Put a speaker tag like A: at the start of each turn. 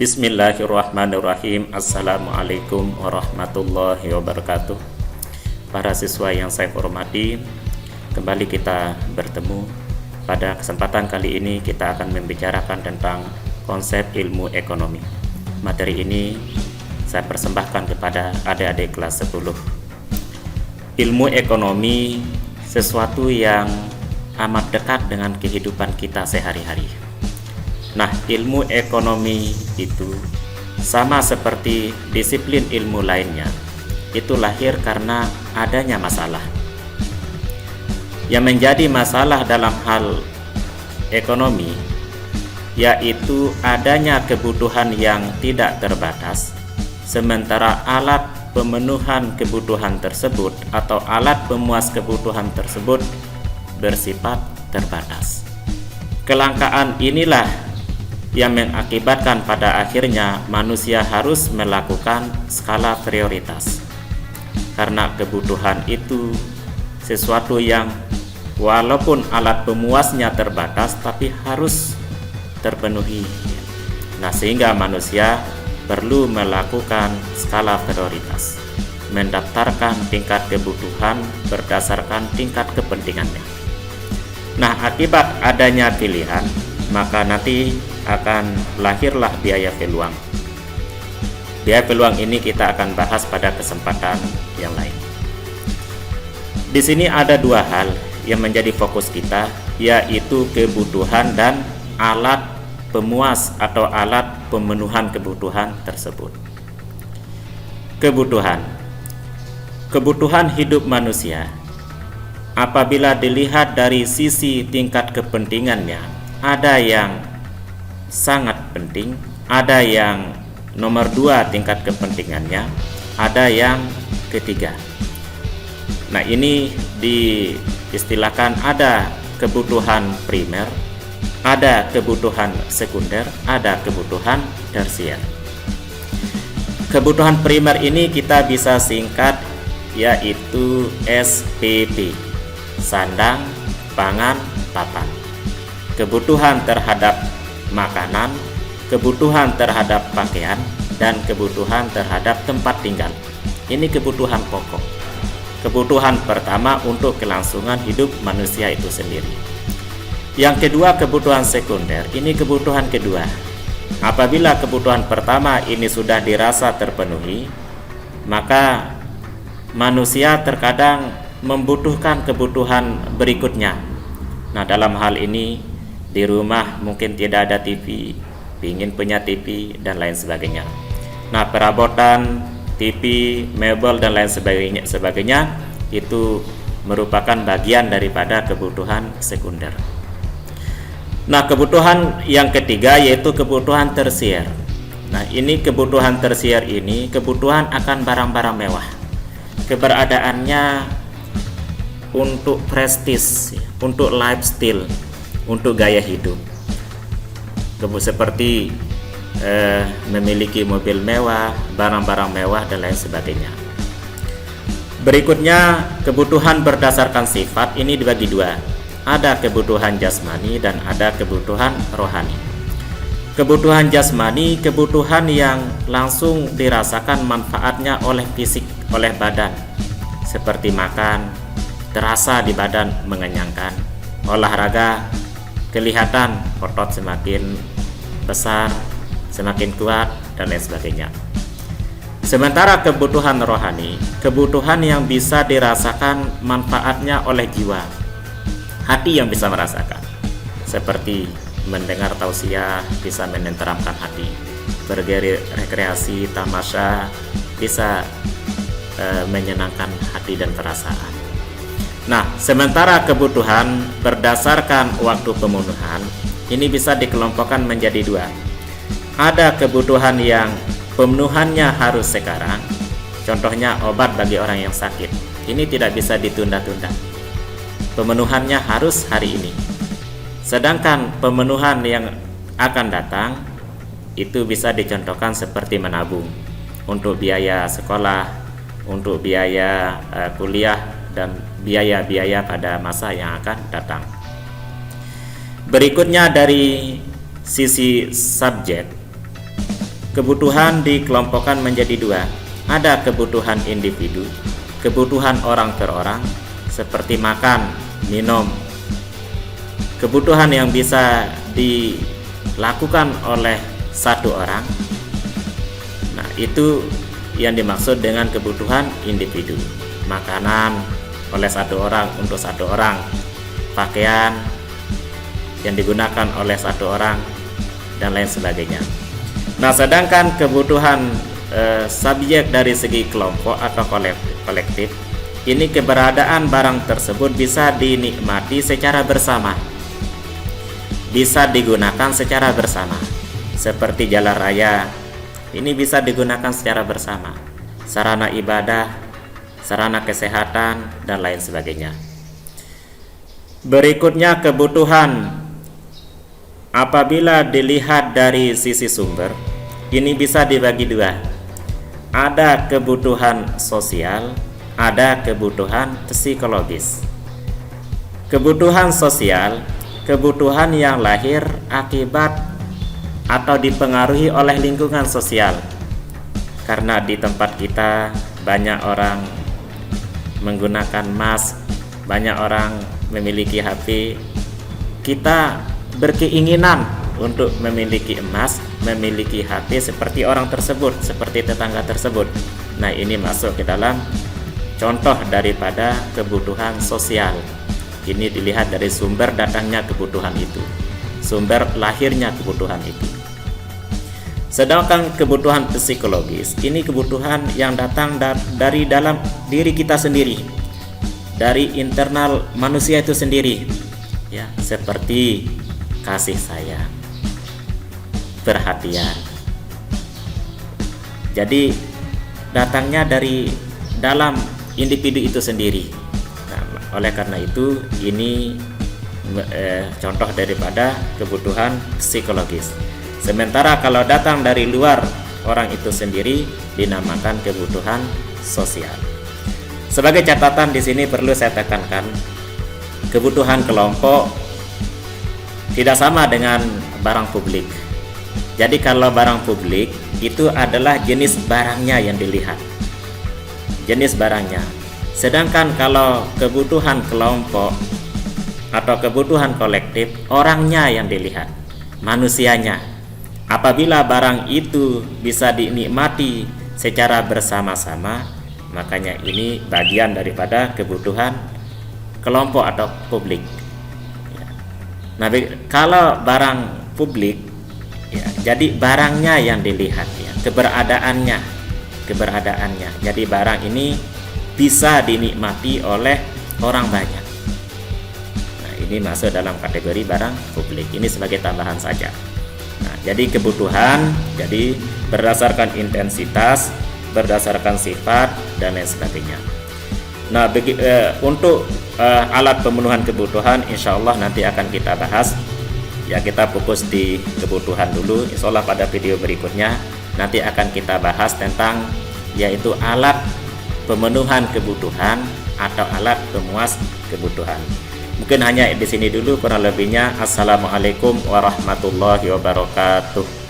A: Bismillahirrahmanirrahim. Assalamualaikum warahmatullahi wabarakatuh. Para siswa yang saya hormati, kembali kita bertemu. Pada kesempatan kali ini kita akan membicarakan tentang konsep ilmu ekonomi. Materi ini saya persembahkan kepada adik-adik kelas 10. Ilmu ekonomi sesuatu yang amat dekat dengan kehidupan kita sehari-hari. Nah, ilmu ekonomi itu sama seperti disiplin ilmu lainnya, itu lahir karena adanya masalah. Yang menjadi masalah dalam hal ekonomi yaitu adanya kebutuhan yang tidak terbatas, sementara alat pemenuhan kebutuhan tersebut atau alat pemuas kebutuhan tersebut bersifat terbatas. Kelangkaan inilah yang mengakibatkan pada akhirnya manusia harus melakukan skala prioritas, karena kebutuhan itu sesuatu yang walaupun alat pemuasnya terbatas tapi harus terpenuhi. Nah, sehingga manusia perlu melakukan skala prioritas, mendaftarkan tingkat kebutuhan berdasarkan tingkat kepentingannya. Nah, akibat adanya pilihan, maka nanti akan lahirlah biaya peluang. Biaya peluang ini kita akan bahas pada kesempatan yang lain. Di sini ada dua hal yang menjadi fokus kita, yaitu kebutuhan dan alat pemuas atau alat pemenuhan kebutuhan tersebut. Kebutuhan hidup manusia apabila dilihat dari sisi tingkat kepentingannya, ada yang sangat penting, ada yang nomor 2 tingkat kepentingannya, ada yang ketiga. Nah, ini diistilahkan ada kebutuhan primer, ada kebutuhan sekunder, ada kebutuhan tersier. Kebutuhan primer ini kita bisa singkat yaitu SPP, sandang, pangan, papan. Kebutuhan terhadap makanan, kebutuhan terhadap pakaian, dan kebutuhan terhadap tempat tinggal. Ini kebutuhan pokok. Kebutuhan pertama untuk kelangsungan hidup manusia itu sendiri. Yang kedua, kebutuhan sekunder. Ini kebutuhan kedua. Apabila kebutuhan pertama ini sudah dirasa terpenuhi, maka manusia terkadang membutuhkan kebutuhan berikutnya. Nah, dalam hal ini di rumah mungkin tidak ada TV, ingin punya TV dan lain sebagainya. Nah, perabotan, TV, mebel dan lain sebagainya itu merupakan bagian daripada kebutuhan sekunder. Nah, kebutuhan yang ketiga yaitu kebutuhan tersier. Nah, ini kebutuhan tersier ini kebutuhan akan barang-barang mewah. Keberadaannya untuk prestis, untuk lifestyle, untuk gaya hidup, seperti memiliki mobil mewah, barang-barang mewah dan lain sebagainya. Berikutnya, kebutuhan berdasarkan sifat ini dibagi dua. Ada kebutuhan jasmani dan ada kebutuhan rohani. Kebutuhan jasmani, kebutuhan yang langsung dirasakan manfaatnya oleh fisik, oleh badan, seperti makan, terasa di badan mengenyangkan, olahraga, kelihatan otot semakin besar, semakin kuat dan lain sebagainya. Sementara kebutuhan rohani, kebutuhan yang bisa dirasakan manfaatnya oleh jiwa, hati yang bisa merasakan, seperti mendengar tausiah bisa menenteramkan hati, berrekreasi, tamasya bisa menyenangkan hati dan perasaan. Nah, sementara kebutuhan berdasarkan waktu pemenuhan ini bisa dikelompokkan menjadi dua. Ada kebutuhan yang pemenuhannya harus sekarang, contohnya obat bagi orang yang sakit. Ini tidak bisa ditunda-tunda. Pemenuhannya harus hari ini. Sedangkan pemenuhan yang akan datang itu bisa dicontohkan seperti menabung untuk biaya sekolah, untuk biaya kuliah dan biaya-biaya pada masa yang akan datang. Berikutnya dari sisi subjek, kebutuhan dikelompokkan menjadi dua. Ada kebutuhan individu, kebutuhan orang per orang, seperti makan, minum. Kebutuhan yang bisa dilakukan oleh satu orang. Nah, itu yang dimaksud dengan kebutuhan individu. Makanan oleh satu orang untuk satu orang, pakaian yang digunakan oleh satu orang, dan lain sebagainya. Nah, sedangkan kebutuhan subjek dari segi kelompok atau kolektif, ini keberadaan barang tersebut bisa dinikmati secara bersama, bisa digunakan secara bersama. Seperti jalan raya, ini bisa digunakan secara bersama, sarana ibadah, sarana kesehatan, dan lain sebagainya. Berikutnya kebutuhan apabila dilihat dari sisi sumber, ini bisa dibagi dua. Ada kebutuhan sosial, ada kebutuhan psikologis. Kebutuhan sosial, kebutuhan yang lahir akibat atau dipengaruhi oleh lingkungan sosial. Karena di tempat kita banyak orang menggunakan mask, banyak orang memiliki HP, kita berkeinginan untuk memiliki emas, memiliki HP seperti orang tersebut, seperti tetangga tersebut. Nah, ini masuk ke dalam contoh daripada kebutuhan sosial. Ini dilihat dari sumber datangnya kebutuhan itu, sumber lahirnya kebutuhan itu. Sedangkan kebutuhan psikologis, ini kebutuhan yang datang dari dalam diri kita sendiri, dari internal manusia itu sendiri, ya, seperti kasih sayang, perhatian. Jadi datangnya dari dalam individu itu sendiri. Nah, oleh karena itu ini contoh daripada kebutuhan psikologis. Sementara kalau datang dari luar orang itu sendiri dinamakan kebutuhan sosial. Sebagai catatan di sini perlu saya tekankan, kebutuhan kelompok tidak sama dengan barang publik. Jadi kalau barang publik itu adalah jenis barangnya yang dilihat, jenis barangnya. Sedangkan kalau kebutuhan kelompok atau kebutuhan kolektif, orangnya yang dilihat, manusianya. Apabila barang itu bisa dinikmati secara bersama-sama, makanya ini bagian daripada kebutuhan kelompok atau publik. Nah, kalau barang publik, ya, jadi barangnya yang dilihat, ya, keberadaannya. Jadi barang ini bisa dinikmati oleh orang banyak. Nah, ini masuk dalam kategori barang publik. Ini sebagai tambahan saja. Nah, jadi kebutuhan, jadi berdasarkan intensitas, berdasarkan sifat, dan lain sebagainya. Nah, untuk alat pemenuhan kebutuhan, insya Allah nanti akan kita bahas. Ya, kita fokus di kebutuhan dulu. Insya Allah pada video berikutnya nanti akan kita bahas tentang yaitu alat pemenuhan kebutuhan atau alat pemuas kebutuhan. Mungkin hanya di sini dulu, kurang lebihnya. Assalamualaikum warahmatullahi wabarakatuh.